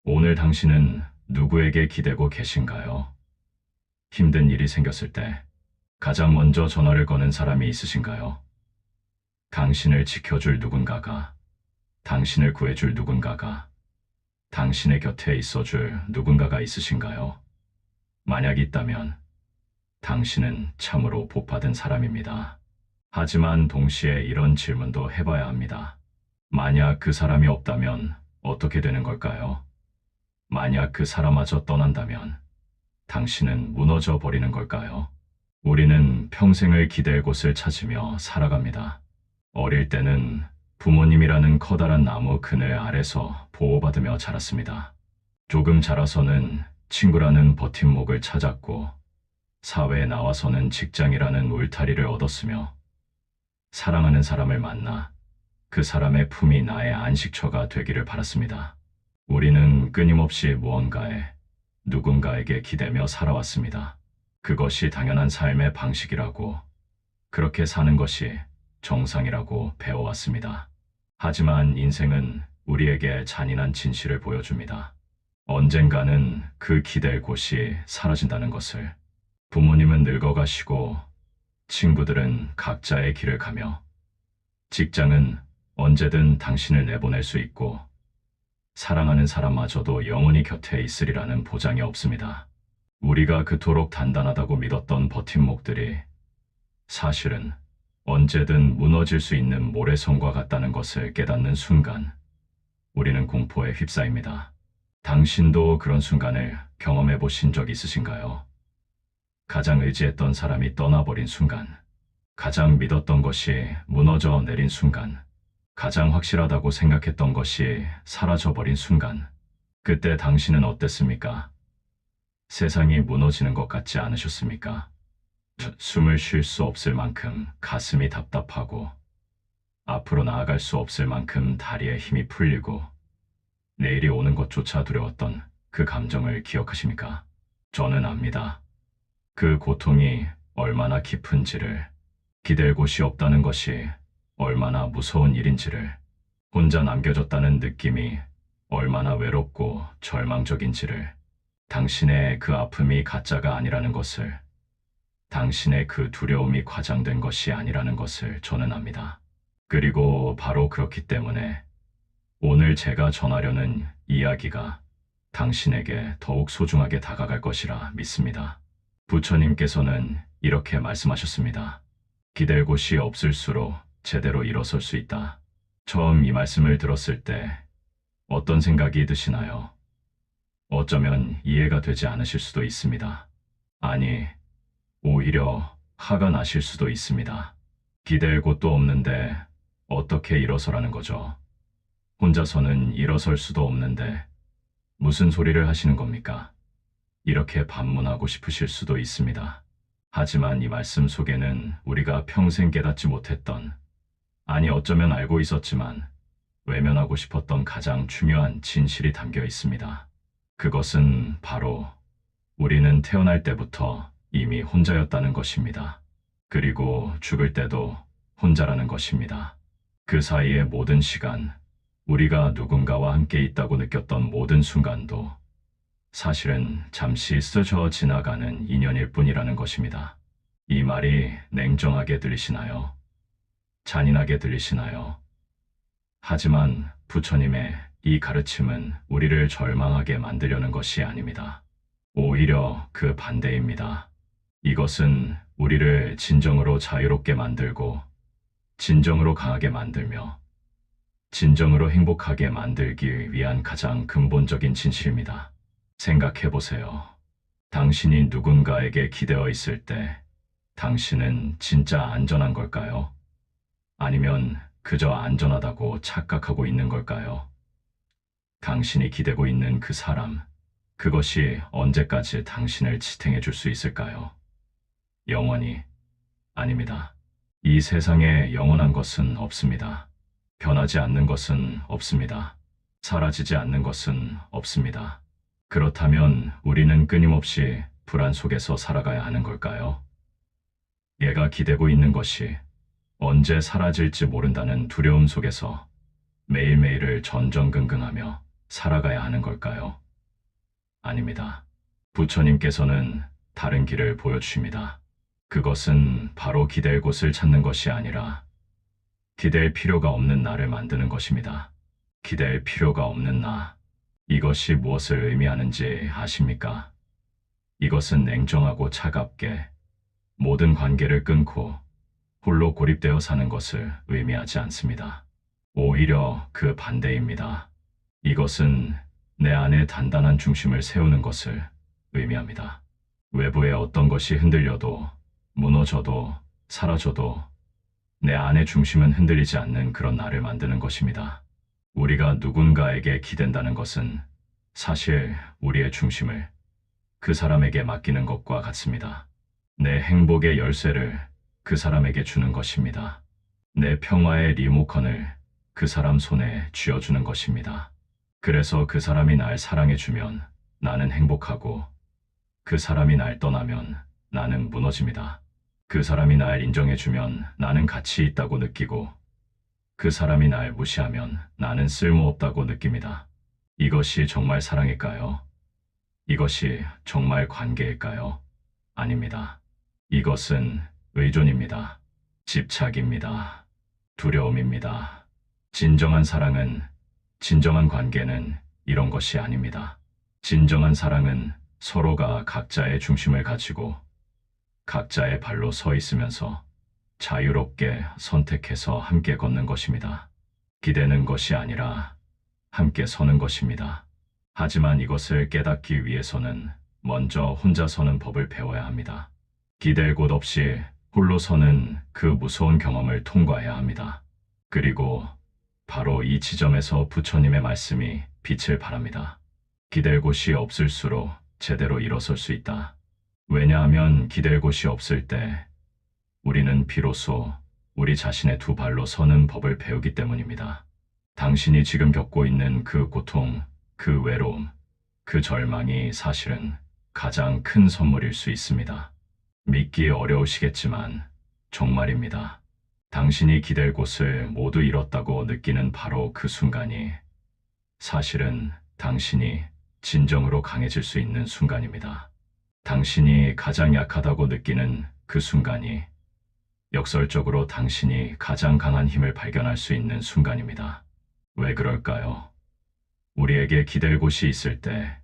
오늘 당신은 누구에게 기대고 계신가요? 힘든 일이 생겼을 때 가장 먼저 전화를 거는 사람이 있으신가요? 당신을 지켜줄 누군가가, 당신을 구해줄 누군가가, 당신의 곁에 있어줄 누군가가 있으신가요? 만약 있다면 당신은 참으로 복받은 사람입니다. 하지만 동시에 이런 질문도 해봐야 합니다. 만약 그 사람이 없다면 어떻게 되는 걸까요? 만약 그 사람마저 떠난다면 당신은 무너져 버리는 걸까요? 우리는 평생을 기댈 곳을 찾으며 살아갑니다. 어릴 때는 부모님이라는 커다란 나무 그늘 아래서 보호받으며 자랐습니다. 조금 자라서는 친구라는 버팀목을 찾았고, 사회에 나와서는 직장이라는 울타리를 얻었으며, 사랑하는 사람을 만나 그 사람의 품이 나의 안식처가 되기를 바랐습니다. 우리는 끊임없이 무언가에, 누군가에게 기대며 살아왔습니다. 그것이 당연한 삶의 방식이라고, 그렇게 사는 것이 정상이라고 배워왔습니다. 하지만 인생은 우리에게 잔인한 진실을 보여줍니다. 언젠가는 그 기댈 곳이 사라진다는 것을. 부모님은 늙어가시고, 친구들은 각자의 길을 가며, 직장은 언제든 당신을 내보낼 수 있고, 사랑하는 사람마저도 영원히 곁에 있으리라는 보장이 없습니다. 우리가 그토록 단단하다고 믿었던 버팀목들이 사실은 언제든 무너질 수 있는 모래성과 같다는 것을 깨닫는 순간, 우리는 공포에 휩싸입니다. 당신도 그런 순간을 경험해 보신 적 있으신가요? 가장 의지했던 사람이 떠나버린 순간, 가장 믿었던 것이 무너져 내린 순간, 가장 확실하다고 생각했던 것이 사라져버린 순간, 그때 당신은 어땠습니까? 세상이 무너지는 것 같지 않으셨습니까? 숨을 쉴 수 없을 만큼 가슴이 답답하고, 앞으로 나아갈 수 없을 만큼 다리에 힘이 풀리고, 내일이 오는 것조차 두려웠던 그 감정을 기억하십니까? 저는 압니다. 그 고통이 얼마나 깊은지를, 기댈 곳이 없다는 것이 얼마나 무서운 일인지를, 혼자 남겨졌다는 느낌이 얼마나 외롭고 절망적인지를, 당신의 그 아픔이 가짜가 아니라는 것을, 당신의 그 두려움이 과장된 것이 아니라는 것을 저는 압니다. 그리고 바로 그렇기 때문에 오늘 제가 전하려는 이야기가 당신에게 더욱 소중하게 다가갈 것이라 믿습니다. 부처님께서는 이렇게 말씀하셨습니다. 기댈 곳이 없을수록 제대로 일어설 수 있다. 처음 이 말씀을 들었을 때 어떤 생각이 드시나요? 어쩌면 이해가 되지 않으실 수도 있습니다. 아니, 오히려 화가 나실 수도 있습니다. 기댈 곳도 없는데 어떻게 일어서라는 거죠? 혼자서는 일어설 수도 없는데 무슨 소리를 하시는 겁니까? 이렇게 반문하고 싶으실 수도 있습니다. 하지만 이 말씀 속에는 우리가 평생 깨닫지 못했던, 아니 어쩌면 알고 있었지만 외면하고 싶었던 가장 중요한 진실이 담겨 있습니다. 그것은 바로 우리는 태어날 때부터 이미 혼자였다는 것입니다. 그리고 죽을 때도 혼자라는 것입니다. 그 사이의 모든 시간, 우리가 누군가와 함께 있다고 느꼈던 모든 순간도 사실은 잠시 스쳐 지나가는 인연일 뿐이라는 것입니다. 이 말이 냉정하게 들리시나요? 잔인하게 들리시나요? 하지만 부처님의 이 가르침은 우리를 절망하게 만들려는 것이 아닙니다. 오히려 그 반대입니다. 이것은 우리를 진정으로 자유롭게 만들고, 진정으로 강하게 만들며, 진정으로 행복하게 만들기 위한 가장 근본적인 진실입니다. 생각해 보세요. 당신이 누군가에게 기대어 있을 때 당신은 진짜 안전한 걸까요? 아니면 그저 안전하다고 착각하고 있는 걸까요? 당신이 기대고 있는 그 사람, 그것이 언제까지 당신을 지탱해 줄 수 있을까요? 영원히 아닙니다. 이 세상에 영원한 것은 없습니다. 변하지 않는 것은 없습니다. 사라지지 않는 것은 없습니다. 그렇다면 우리는 끊임없이 불안 속에서 살아가야 하는 걸까요? 얘가 기대고 있는 것이 언제 사라질지 모른다는 두려움 속에서 매일매일을 전전긍긍하며 살아가야 하는 걸까요? 아닙니다. 부처님께서는 다른 길을 보여주십니다. 그것은 바로 기댈 곳을 찾는 것이 아니라 기댈 필요가 없는 나를 만드는 것입니다. 기댈 필요가 없는 나. 이것이 무엇을 의미하는지 아십니까? 이것은 냉정하고 차갑게 모든 관계를 끊고 홀로 고립되어 사는 것을 의미하지 않습니다. 오히려 그 반대입니다. 이것은 내 안에 단단한 중심을 세우는 것을 의미합니다. 외부의 어떤 것이 흔들려도, 무너져도, 사라져도 내 안의 중심은 흔들리지 않는 그런 나를 만드는 것입니다. 우리가 누군가에게 기댄다는 것은 사실 우리의 중심을 그 사람에게 맡기는 것과 같습니다. 내 행복의 열쇠를 그 사람에게 주는 것입니다. 내 평화의 리모컨을 그 사람 손에 쥐어주는 것입니다. 그래서 그 사람이 날 사랑해주면 나는 행복하고 그 사람이 날 떠나면 나는 무너집니다. 그 사람이 날 인정해주면 나는 가치 있다고 느끼고 그 사람이 날 무시하면 나는 쓸모없다고 느낍니다. 이것이 정말 사랑일까요? 이것이 정말 관계일까요? 아닙니다. 이것은 의존입니다. 집착입니다. 두려움입니다. 진정한 사랑은, 진정한 관계는 이런 것이 아닙니다. 진정한 사랑은 서로가 각자의 중심을 가지고 각자의 발로 서 있으면서 자유롭게 선택해서 함께 걷는 것입니다. 기대는 것이 아니라 함께 서는 것입니다. 하지만 이것을 깨닫기 위해서는 먼저 혼자 서는 법을 배워야 합니다. 기댈 곳 없이 홀로 서는 그 무서운 경험을 통과해야 합니다. 그리고 바로 이 지점에서 부처님의 말씀이 빛을 발합니다. 기댈 곳이 없을수록 제대로 일어설 수 있다. 왜냐하면 기댈 곳이 없을 때 우리는 비로소 우리 자신의 두 발로 서는 법을 배우기 때문입니다. 당신이 지금 겪고 있는 그 고통, 그 외로움, 그 절망이 사실은 가장 큰 선물일 수 있습니다. 믿기 어려우시겠지만 정말입니다. 당신이 기댈 곳을 모두 잃었다고 느끼는 바로 그 순간이 사실은 당신이 진정으로 강해질 수 있는 순간입니다. 당신이 가장 약하다고 느끼는 그 순간이 역설적으로 당신이 가장 강한 힘을 발견할 수 있는 순간입니다. 왜 그럴까요? 우리에게 기댈 곳이 있을 때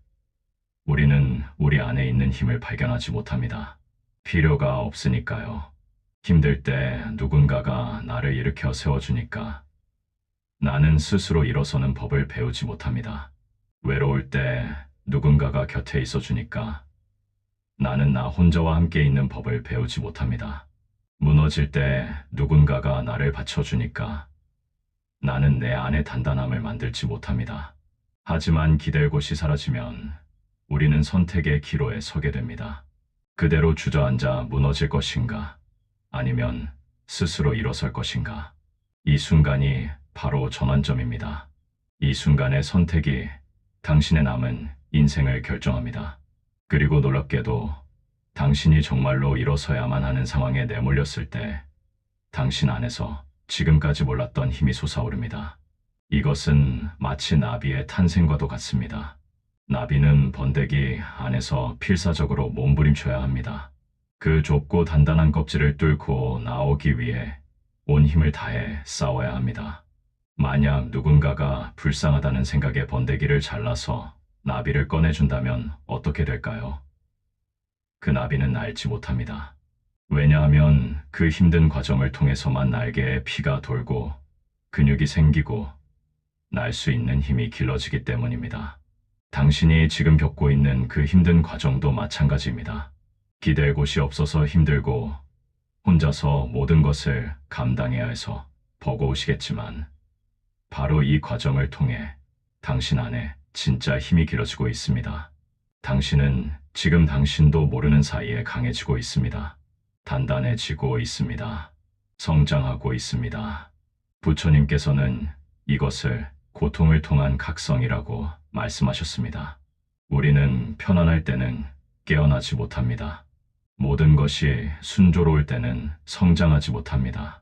우리는 우리 안에 있는 힘을 발견하지 못합니다. 필요가 없으니까요. 힘들 때 누군가가 나를 일으켜 세워주니까 나는 스스로 일어서는 법을 배우지 못합니다. 외로울 때 누군가가 곁에 있어주니까 나는 나 혼자와 함께 있는 법을 배우지 못합니다. 무너질 때 누군가가 나를 받쳐주니까 나는 내 안의 단단함을 만들지 못합니다. 하지만 기댈 곳이 사라지면 우리는 선택의 기로에 서게 됩니다. 그대로 주저앉아 무너질 것인가? 아니면 스스로 일어설 것인가? 이 순간이 바로 전환점입니다. 이 순간의 선택이 당신의 남은 인생을 결정합니다. 그리고 놀랍게도 당신이 정말로 일어서야만 하는 상황에 내몰렸을 때 당신 안에서 지금까지 몰랐던 힘이 솟아오릅니다. 이것은 마치 나비의 탄생과도 같습니다. 나비는 번데기 안에서 필사적으로 몸부림쳐야 합니다. 그 좁고 단단한 껍질을 뚫고 나오기 위해 온 힘을 다해 싸워야 합니다. 만약 누군가가 불쌍하다는 생각에 번데기를 잘라서 나비를 꺼내준다면 어떻게 될까요? 그 나비는 날지 못합니다. 왜냐하면 그 힘든 과정을 통해서만 날개에 피가 돌고 근육이 생기고 날 수 있는 힘이 길러지기 때문입니다. 당신이 지금 겪고 있는 그 힘든 과정도 마찬가지입니다. 기댈 곳이 없어서 힘들고 혼자서 모든 것을 감당해야 해서 버거우시겠지만 바로 이 과정을 통해 당신 안에 진짜 힘이 길어지고 있습니다. 당신은 지금 당신도 모르는 사이에 강해지고 있습니다. 단단해지고 있습니다. 성장하고 있습니다. 부처님께서는 이것을 고통을 통한 각성이라고 말씀하셨습니다. 우리는 편안할 때는 깨어나지 못합니다. 모든 것이 순조로울 때는 성장하지 못합니다.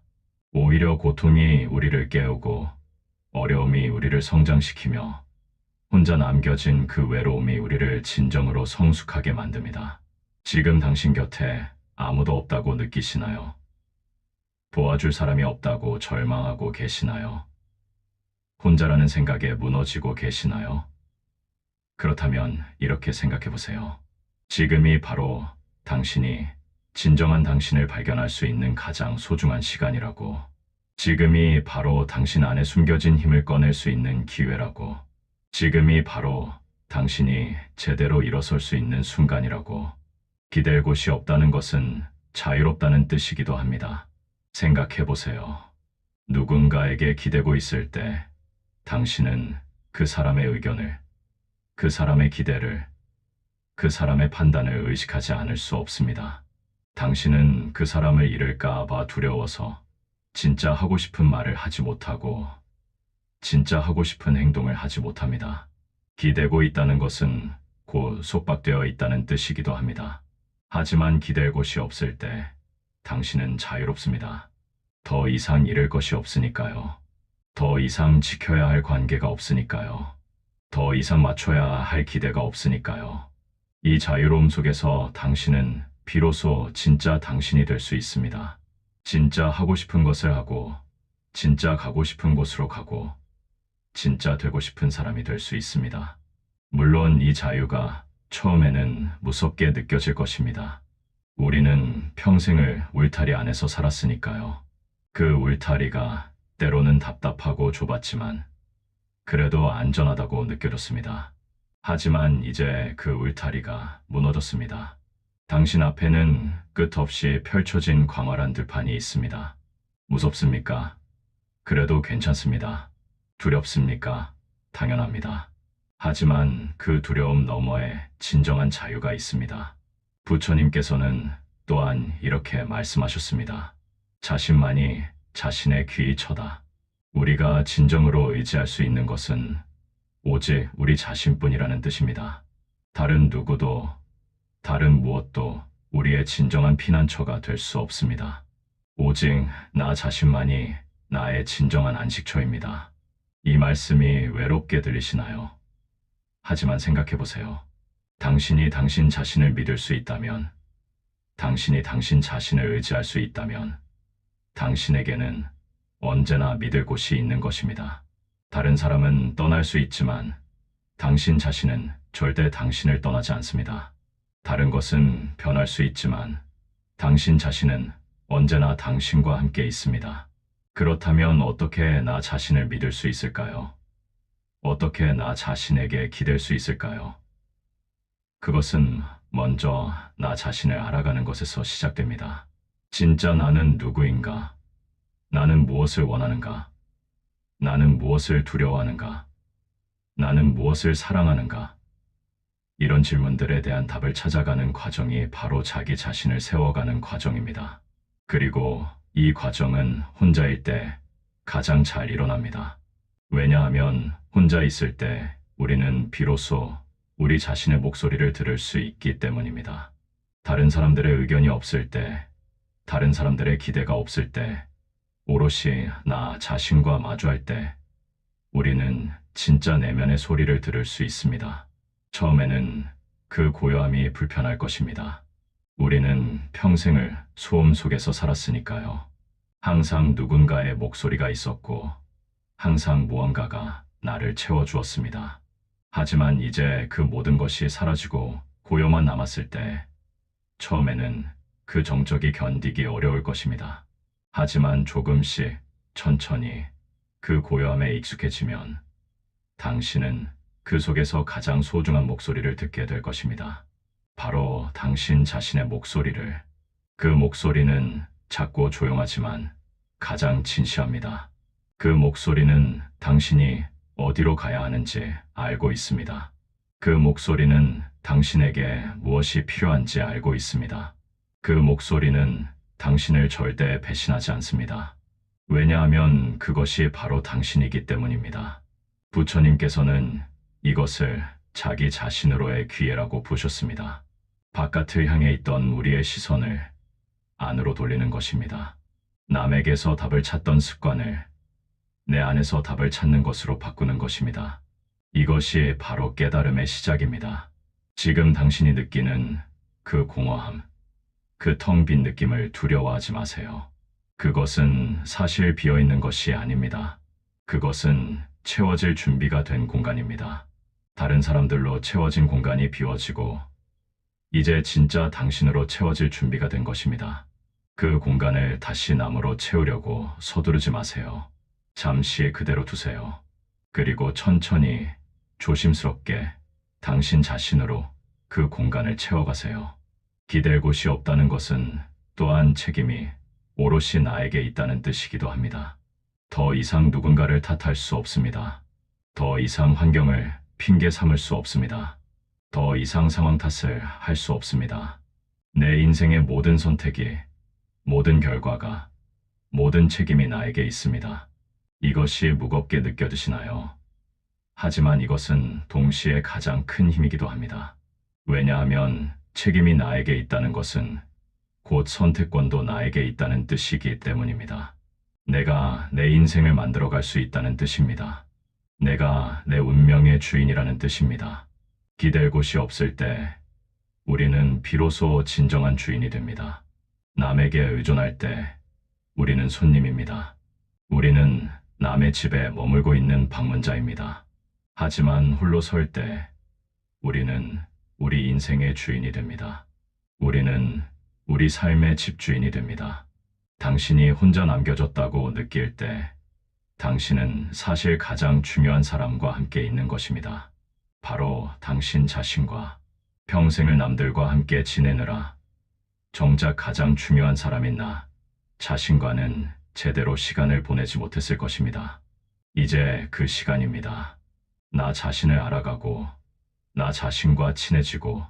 오히려 고통이 우리를 깨우고 어려움이 우리를 성장시키며 혼자 남겨진 그 외로움이 우리를 진정으로 성숙하게 만듭니다. 지금 당신 곁에 아무도 없다고 느끼시나요? 도와줄 사람이 없다고 절망하고 계시나요? 혼자라는 생각에 무너지고 계시나요? 그렇다면 이렇게 생각해 보세요. 지금이 바로 당신이 진정한 당신을 발견할 수 있는 가장 소중한 시간이라고. 지금이 바로 당신 안에 숨겨진 힘을 꺼낼 수 있는 기회라고. 지금이 바로 당신이 제대로 일어설 수 있는 순간이라고. 기댈 곳이 없다는 것은 자유롭다는 뜻이기도 합니다. 생각해 보세요. 누군가에게 기대고 있을 때 당신은 그 사람의 의견을, 그 사람의 기대를, 그 사람의 판단을 의식하지 않을 수 없습니다. 당신은 그 사람을 잃을까 봐 두려워서 진짜 하고 싶은 말을 하지 못하고 진짜 하고 싶은 행동을 하지 못합니다. 기대고 있다는 것은 곧 속박되어 있다는 뜻이기도 합니다. 하지만 기댈 곳이 없을 때 당신은 자유롭습니다. 더 이상 잃을 것이 없으니까요. 더 이상 지켜야 할 관계가 없으니까요. 더 이상 맞춰야 할 기대가 없으니까요. 이 자유로움 속에서 당신은 비로소 진짜 당신이 될 수 있습니다. 진짜 하고 싶은 것을 하고, 진짜 가고 싶은 곳으로 가고, 진짜 되고 싶은 사람이 될 수 있습니다. 물론 이 자유가 처음에는 무섭게 느껴질 것입니다. 우리는 평생을 울타리 안에서 살았으니까요. 그 울타리가 때로는 답답하고 좁았지만 그래도 안전하다고 느껴졌습니다. 하지만 이제 그 울타리가 무너졌습니다. 당신 앞에는 끝없이 펼쳐진 광활한 들판이 있습니다. 무섭습니까? 그래도 괜찮습니다. 두렵습니까? 당연합니다. 하지만 그 두려움 너머에 진정한 자유가 있습니다. 부처님께서는 또한 이렇게 말씀하셨습니다. 자신만이 자신의 귀처다. 우리가 진정으로 의지할 수 있는 것은 오직 우리 자신뿐이라는 뜻입니다. 다른 누구도, 다른 무엇도 우리의 진정한 피난처가 될 수 없습니다. 오직 나 자신만이 나의 진정한 안식처입니다. 이 말씀이 외롭게 들리시나요? 하지만 생각해 보세요. 당신이 당신 자신을 믿을 수 있다면, 당신이 당신 자신을 의지할 수 있다면, 당신에게는 언제나 믿을 곳이 있는 것입니다. 다른 사람은 떠날 수 있지만, 당신 자신은 절대 당신을 떠나지 않습니다. 다른 것은 변할 수 있지만, 당신 자신은 언제나 당신과 함께 있습니다. 그렇다면 어떻게 나 자신을 믿을 수 있을까요? 어떻게 나 자신에게 기댈 수 있을까요? 그것은 먼저 나 자신을 알아가는 것에서 시작됩니다. 진짜 나는 누구인가? 나는 무엇을 원하는가? 나는 무엇을 두려워하는가? 나는 무엇을 사랑하는가? 이런 질문들에 대한 답을 찾아가는 과정이 바로 자기 자신을 세워가는 과정입니다. 그리고 이 과정은 혼자일 때 가장 잘 일어납니다. 왜냐하면 혼자 있을 때 우리는 비로소 우리 자신의 목소리를 들을 수 있기 때문입니다. 다른 사람들의 의견이 없을 때, 다른 사람들의 기대가 없을 때, 오롯이 나 자신과 마주할 때 우리는 진짜 내면의 소리를 들을 수 있습니다. 처음에는 그 고요함이 불편할 것입니다. 우리는 평생을 소음 속에서 살았으니까요. 항상 누군가의 목소리가 있었고 항상 무언가가 나를 채워주었습니다. 하지만 이제 그 모든 것이 사라지고 고요만 남았을 때 처음에는 그 정적이 견디기 어려울 것입니다. 하지만 조금씩 천천히 그 고요함에 익숙해지면 당신은 그 속에서 가장 소중한 목소리를 듣게 될 것입니다. 바로 당신 자신의 목소리를. 그 목소리는 작고 조용하지만 가장 진시합니다. 그 목소리는 당신이 어디로 가야 하는지 알고 있습니다. 그 목소리는 당신에게 무엇이 필요한지 알고 있습니다. 그 목소리는 당신을 절대 배신하지 않습니다. 왜냐하면 그것이 바로 당신이기 때문입니다. 부처님께서는 이것을 자기 자신으로의 기회라고 부르셨습니다. 바깥을 향해 있던 우리의 시선을 안으로 돌리는 것입니다. 남에게서 답을 찾던 습관을 내 안에서 답을 찾는 것으로 바꾸는 것입니다. 이것이 바로 깨달음의 시작입니다. 지금 당신이 느끼는 그 공허함, 그 텅 빈 느낌을 두려워하지 마세요. 그것은 사실 비어있는 것이 아닙니다. 그것은 채워질 준비가 된 공간입니다. 다른 사람들로 채워진 공간이 비워지고 이제 진짜 당신으로 채워질 준비가 된 것입니다. 그 공간을 다시 남으로 채우려고 서두르지 마세요. 잠시 그대로 두세요. 그리고 천천히 조심스럽게 당신 자신으로 그 공간을 채워가세요. 기댈 곳이 없다는 것은 또한 책임이 오롯이 나에게 있다는 뜻이기도 합니다. 더 이상 누군가를 탓할 수 없습니다. 더 이상 환경을 핑계 삼을 수 없습니다. 더 이상 상황 탓을 할 수 없습니다. 내 인생의 모든 선택이, 모든 결과가, 모든 책임이 나에게 있습니다. 이것이 무겁게 느껴지시나요? 하지만 이것은 동시에 가장 큰 힘이기도 합니다. 왜냐하면 책임이 나에게 있다는 것은 곧 선택권도 나에게 있다는 뜻이기 때문입니다. 내가 내 인생을 만들어갈 수 있다는 뜻입니다. 내가 내 운명의 주인이라는 뜻입니다. 기댈 곳이 없을 때 우리는 비로소 진정한 주인이 됩니다. 남에게 의존할 때 우리는 손님입니다. 우리는 남의 집에 머물고 있는 방문자입니다. 하지만 홀로 설 때 우리는 우리 인생의 주인이 됩니다. 우리는 우리 삶의 집주인이 됩니다. 당신이 혼자 남겨졌다고 느낄 때 당신은 사실 가장 중요한 사람과 함께 있는 것입니다. 바로 당신 자신과 평생을 남들과 함께 지내느라 정작 가장 중요한 사람인 나 자신과는 제대로 시간을 보내지 못했을 것입니다. 이제 그 시간입니다. 나 자신을 알아가고 나 자신과 친해지고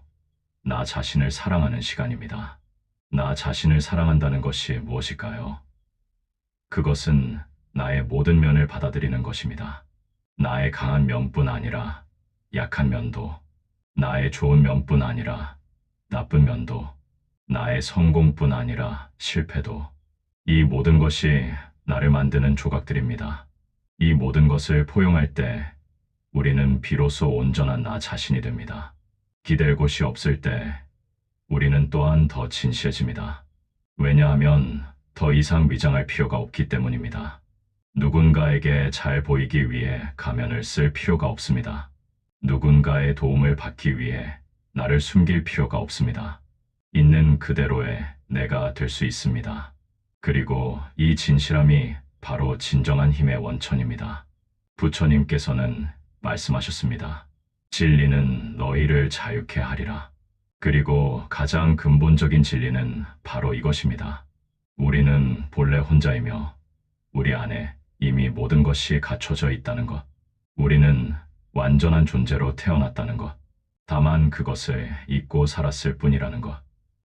나 자신을 사랑하는 시간입니다. 나 자신을 사랑한다는 것이 무엇일까요? 그것은 나의 모든 면을 받아들이는 것입니다. 나의 강한 면뿐 아니라 약한 면도, 나의 좋은 면뿐 아니라 나쁜 면도, 나의 성공뿐 아니라 실패도, 이 모든 것이 나를 만드는 조각들입니다. 이 모든 것을 포용할 때 우리는 비로소 온전한 나 자신이 됩니다. 기댈 곳이 없을 때 우리는 또한 더 진시해집니다. 왜냐하면 더 이상 위장할 필요가 없기 때문입니다. 누군가에게 잘 보이기 위해 가면을 쓸 필요가 없습니다. 누군가의 도움을 받기 위해 나를 숨길 필요가 없습니다. 있는 그대로의 내가 될 수 있습니다. 그리고 이 진실함이 바로 진정한 힘의 원천입니다. 부처님께서는 말씀하셨습니다. 진리는 너희를 자유케 하리라. 그리고 가장 근본적인 진리는 바로 이것입니다. 우리는 본래 혼자이며 우리 안에 이미 모든 것이 갖춰져 있다는 것. 우리는 완전한 존재로 태어났다는 것. 다만 그것을 잊고 살았을 뿐이라는 것.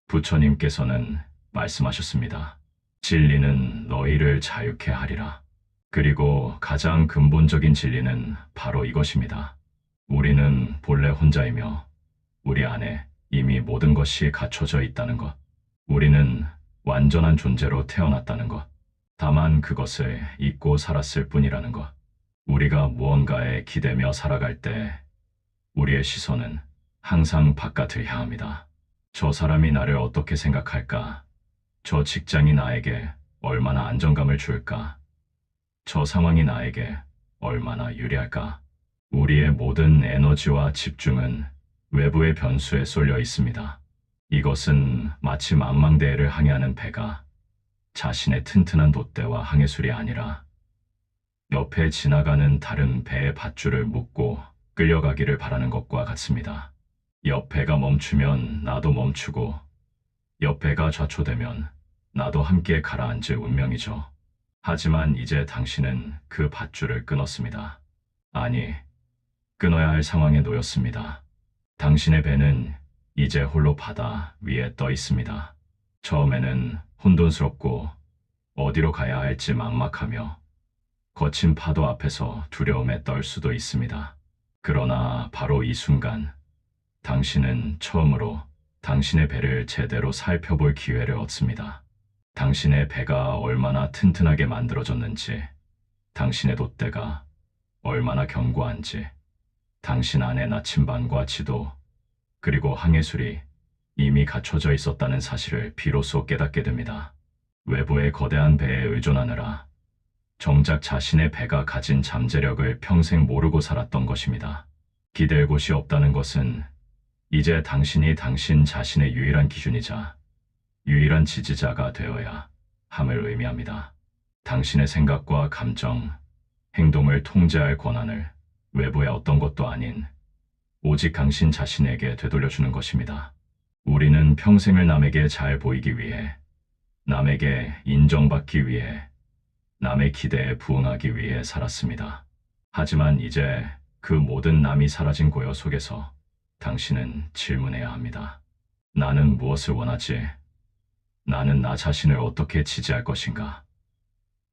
부처님께서는 말씀하셨습니다. 진리는 너희를 자유케 하리라. 그리고 가장 근본적인 진리는 바로 이것입니다. 우리는 본래 혼자이며 우리 안에 이미 모든 것이 갖춰져 있다는 것. 우리는 완전한 존재로 태어났다는 것. 다만 그것을 잊고 살았을 뿐이라는 것. 우리가 무언가에 기대며 살아갈 때 우리의 시선은 항상 바깥을 향합니다. 저 사람이 나를 어떻게 생각할까? 저 직장이 나에게 얼마나 안정감을 줄까? 저 상황이 나에게 얼마나 유리할까? 우리의 모든 에너지와 집중은 외부의 변수에 쏠려 있습니다. 이것은 마치 망망대해를 항해하는 배가 자신의 튼튼한 돛대와 항해술이 아니라 옆에 지나가는 다른 배의 밧줄을 묶고 끌려가기를 바라는 것과 같습니다. 옆 배가 멈추면 나도 멈추고 옆 배가 좌초되면 나도 함께 가라앉을 운명이죠. 하지만 이제 당신은 그 밧줄을 끊었습니다. 아니, 끊어야 할 상황에 놓였습니다. 당신의 배는 이제 홀로 바다 위에 떠 있습니다. 처음에는 혼돈스럽고 어디로 가야 할지 막막하며 거친 파도 앞에서 두려움에 떨 수도 있습니다. 그러나 바로 이 순간 당신은 처음으로 당신의 배를 제대로 살펴볼 기회를 얻습니다. 당신의 배가 얼마나 튼튼하게 만들어졌는지, 당신의 돛대가 얼마나 견고한지, 당신 안에 나침반과 지도, 그리고 항해술이 이미 갖춰져 있었다는 사실을 비로소 깨닫게 됩니다. 외부의 거대한 배에 의존하느라 정작 자신의 배가 가진 잠재력을 평생 모르고 살았던 것입니다. 기댈 곳이 없다는 것은 이제 당신이 당신 자신의 유일한 기준이자 유일한 지지자가 되어야 함을 의미합니다. 당신의 생각과 감정, 행동을 통제할 권한을 외부의 어떤 것도 아닌 오직 당신 자신에게 되돌려주는 것입니다. 우리는 평생을 남에게 잘 보이기 위해, 남에게 인정받기 위해, 남의 기대에 부응하기 위해 살았습니다. 하지만 이제 그 모든 남이 사라진 고요 속에서 당신은 질문해야 합니다. 나는 무엇을 원하지? 나는 나 자신을 어떻게 지지할 것인가?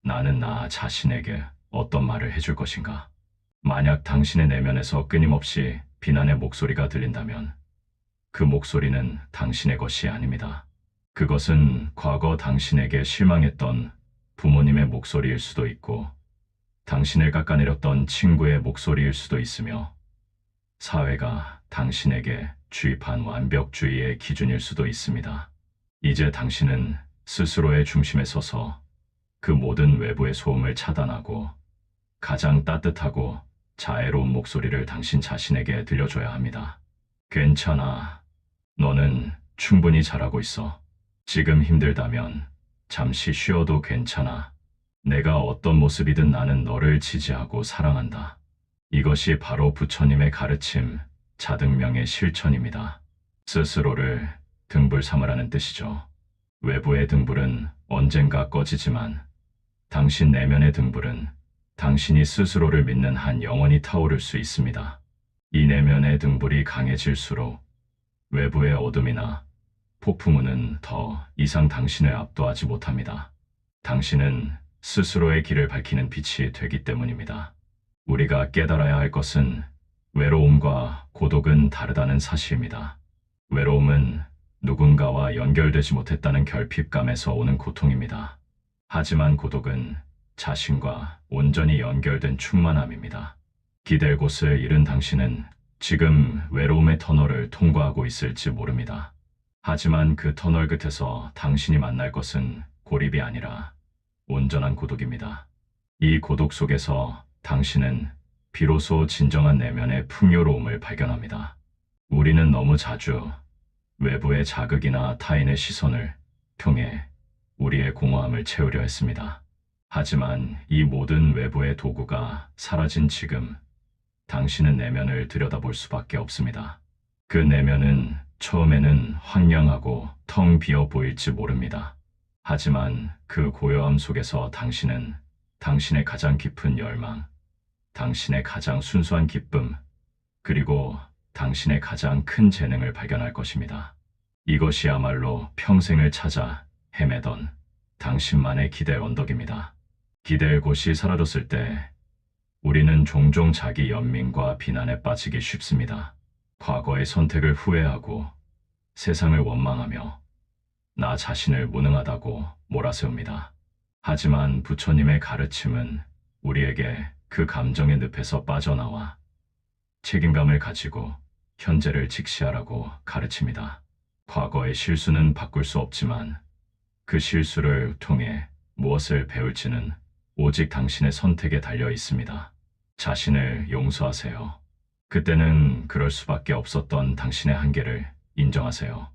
나는 나 자신에게 어떤 말을 해줄 것인가? 만약 당신의 내면에서 끊임없이 비난의 목소리가 들린다면 그 목소리는 당신의 것이 아닙니다. 그것은 과거 당신에게 실망했던 부모님의 목소리일 수도 있고 당신을 깎아내렸던 친구의 목소리일 수도 있으며 사회가 당신에게 주입한 완벽주의의 기준일 수도 있습니다. 이제 당신은 스스로의 중심에 서서 그 모든 외부의 소음을 차단하고 가장 따뜻하고 자애로운 목소리를 당신 자신에게 들려줘야 합니다. 괜찮아. 너는 충분히 잘하고 있어. 지금 힘들다면 잠시 쉬어도 괜찮아. 내가 어떤 모습이든 나는 너를 지지하고 사랑한다. 이것이 바로 부처님의 가르침, 자등명의 실천입니다. 스스로를 등불 삼으라는 뜻이죠. 외부의 등불은 언젠가 꺼지지만 당신 내면의 등불은 당신이 스스로를 믿는 한 영원히 타오를 수 있습니다. 이 내면의 등불이 강해질수록 외부의 어둠이나 폭풍우는 더 이상 당신을 압도하지 못합니다. 당신은 스스로의 길을 밝히는 빛이 되기 때문입니다. 우리가 깨달아야 할 것은 외로움과 고독은 다르다는 사실입니다. 외로움은 누군가와 연결되지 못했다는 결핍감에서 오는 고통입니다. 하지만 고독은 자신과 온전히 연결된 충만함입니다. 기댈 곳을 잃은 당신은 지금 외로움의 터널을 통과하고 있을지 모릅니다. 하지만 그 터널 끝에서 당신이 만날 것은 고립이 아니라 온전한 고독입니다. 이 고독 속에서 당신은 비로소 진정한 내면의 풍요로움을 발견합니다. 우리는 너무 자주 외부의 자극이나 타인의 시선을 통해 우리의 공허함을 채우려 했습니다. 하지만 이 모든 외부의 도구가 사라진 지금 당신은 내면을 들여다볼 수밖에 없습니다. 그 내면은 처음에는 황량하고 텅 비어 보일지 모릅니다. 하지만 그 고요함 속에서 당신은 당신의 가장 깊은 열망, 당신의 가장 순수한 기쁨, 그리고 당신의 가장 큰 재능을 발견할 것입니다. 이것이야말로 평생을 찾아 헤매던 당신만의 기댈 언덕입니다. 기댈 곳이 사라졌을 때 우리는 종종 자기 연민과 비난에 빠지기 쉽습니다. 과거의 선택을 후회하고 세상을 원망하며 나 자신을 무능하다고 몰아세웁니다. 하지만 부처님의 가르침은 우리에게 그 감정의 늪에서 빠져나와 책임감을 가지고 현재를 직시하라고 가르칩니다. 과거의 실수는 바꿀 수 없지만 그 실수를 통해 무엇을 배울지는 오직 당신의 선택에 달려 있습니다. 자신을 용서하세요. 그때는 그럴 수밖에 없었던 당신의 한계를 인정하세요.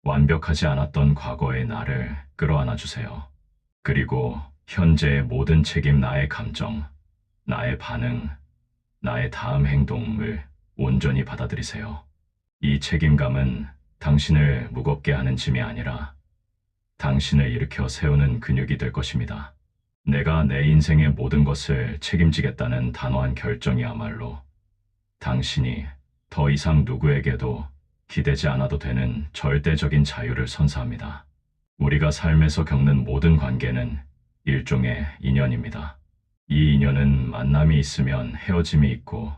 완벽하지 않았던 과거의 나를 끌어안아 주세요. 그리고 현재의 모든 책임, 나의 감정, 나의 반응, 나의 다음 행동을 온전히 받아들이세요. 이 책임감은 당신을 무겁게 하는 짐이 아니라 당신을 일으켜 세우는 근육이 될 것입니다. 내가 내 인생의 모든 것을 책임지겠다는 단호한 결정이야말로 당신이 더 이상 누구에게도 기대지 않아도 되는 절대적인 자유를 선사합니다. 우리가 삶에서 겪는 모든 관계는 일종의 인연입니다. 이 인연은 만남이 있으면 헤어짐이 있고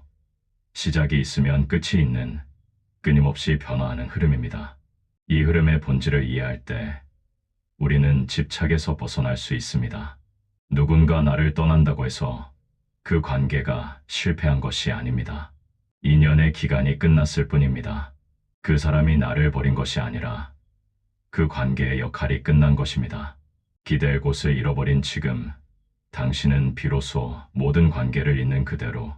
시작이 있으면 끝이 있는 끊임없이 변화하는 흐름입니다. 이 흐름의 본질을 이해할 때 우리는 집착에서 벗어날 수 있습니다. 누군가 나를 떠난다고 해서 그 관계가 실패한 것이 아닙니다. 인연의 기간이 끝났을 뿐입니다. 그 사람이 나를 버린 것이 아니라 그 관계의 역할이 끝난 것입니다. 기댈 곳을 잃어버린 지금 당신은 비로소 모든 관계를 있는 그대로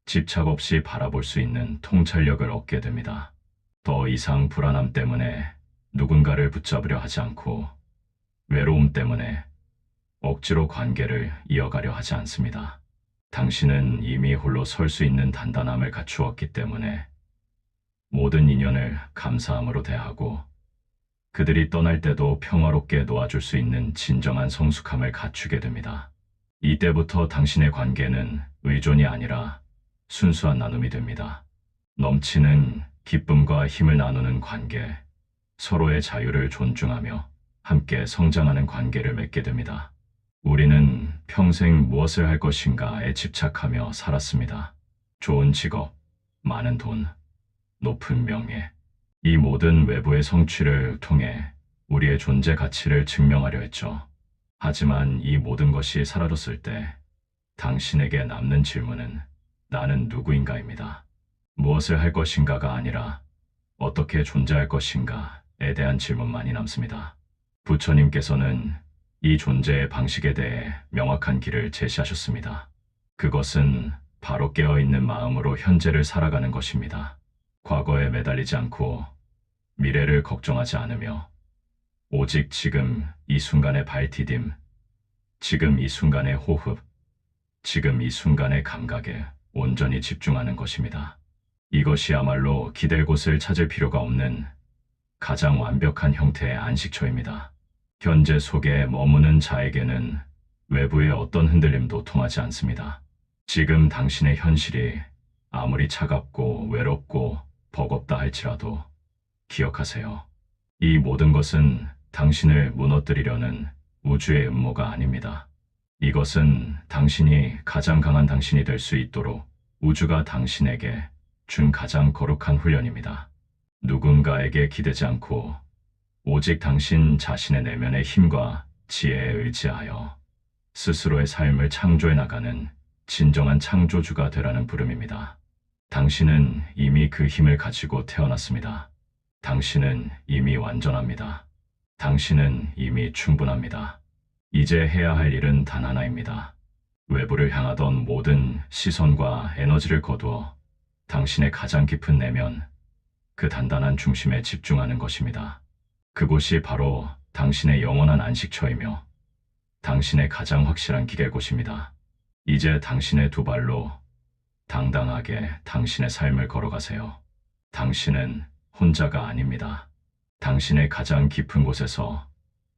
집착 없이 바라볼 수 있는 통찰력을 얻게 됩니다. 더 이상 불안함 때문에 누군가를 붙잡으려 하지 않고 외로움 때문에 억지로 관계를 이어가려 하지 않습니다. 당신은 이미 홀로 설 수 있는 단단함을 갖추었기 때문에 모든 인연을 감사함으로 대하고 그들이 떠날 때도 평화롭게 놓아줄 수 있는 진정한 성숙함을 갖추게 됩니다. 이때부터 당신의 관계는 의존이 아니라 순수한 나눔이 됩니다. 넘치는 기쁨과 힘을 나누는 관계, 서로의 자유를 존중하며 함께 성장하는 관계를 맺게 됩니다. 우리는 평생 무엇을 할 것인가에 집착하며 살았습니다. 좋은 직업, 많은 돈, 높은 명예. 이 모든 외부의 성취를 통해 우리의 존재 가치를 증명하려 했죠. 하지만 이 모든 것이 사라졌을 때 당신에게 남는 질문은 나는 누구인가입니다. 무엇을 할 것인가가 아니라 어떻게 존재할 것인가에 대한 질문만이 남습니다. 부처님께서는 이 존재의 방식에 대해 명확한 길을 제시하셨습니다. 그것은 바로 깨어있는 마음으로 현재를 살아가는 것입니다. 과거에 매달리지 않고 미래를 걱정하지 않으며 오직 지금 이 순간의 발디딤, 지금 이 순간의 호흡, 지금 이 순간의 감각에 온전히 집중하는 것입니다. 이것이야말로 기댈 곳을 찾을 필요가 없는 가장 완벽한 형태의 안식처입니다. 현재 속에 머무는 자에게는 외부의 어떤 흔들림도 통하지 않습니다. 지금 당신의 현실이 아무리 차갑고 외롭고 버겁다 할지라도 기억하세요. 이 모든 것은 당신을 무너뜨리려는 우주의 음모가 아닙니다. 이것은 당신이 가장 강한 당신이 될 수 있도록 우주가 당신에게 준 가장 거룩한 훈련입니다. 누군가에게 기대지 않고 오직 당신 자신의 내면의 힘과 지혜에 의지하여 스스로의 삶을 창조해 나가는 진정한 창조주가 되라는 부름입니다. 당신은 이미 그 힘을 가지고 태어났습니다. 당신은 이미 완전합니다. 당신은 이미 충분합니다. 이제 해야 할 일은 단 하나입니다. 외부를 향하던 모든 시선과 에너지를 거두어 당신의 가장 깊은 내면, 그 단단한 중심에 집중하는 것입니다. 그곳이 바로 당신의 영원한 안식처이며 당신의 가장 확실한 기댈 곳입니다. 이제 당신의 두 발로 당당하게 당신의 삶을 걸어가세요. 당신은 혼자가 아닙니다. 당신의 가장 깊은 곳에서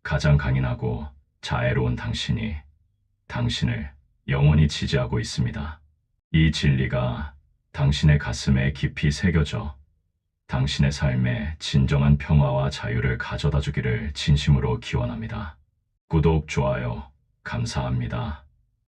가장 강인하고 자애로운 당신이 당신을 영원히 지지하고 있습니다. 이 진리가 당신의 가슴에 깊이 새겨져 당신의 삶에 진정한 평화와 자유를 가져다 주기를 진심으로 기원합니다. 구독, 좋아요, 감사합니다.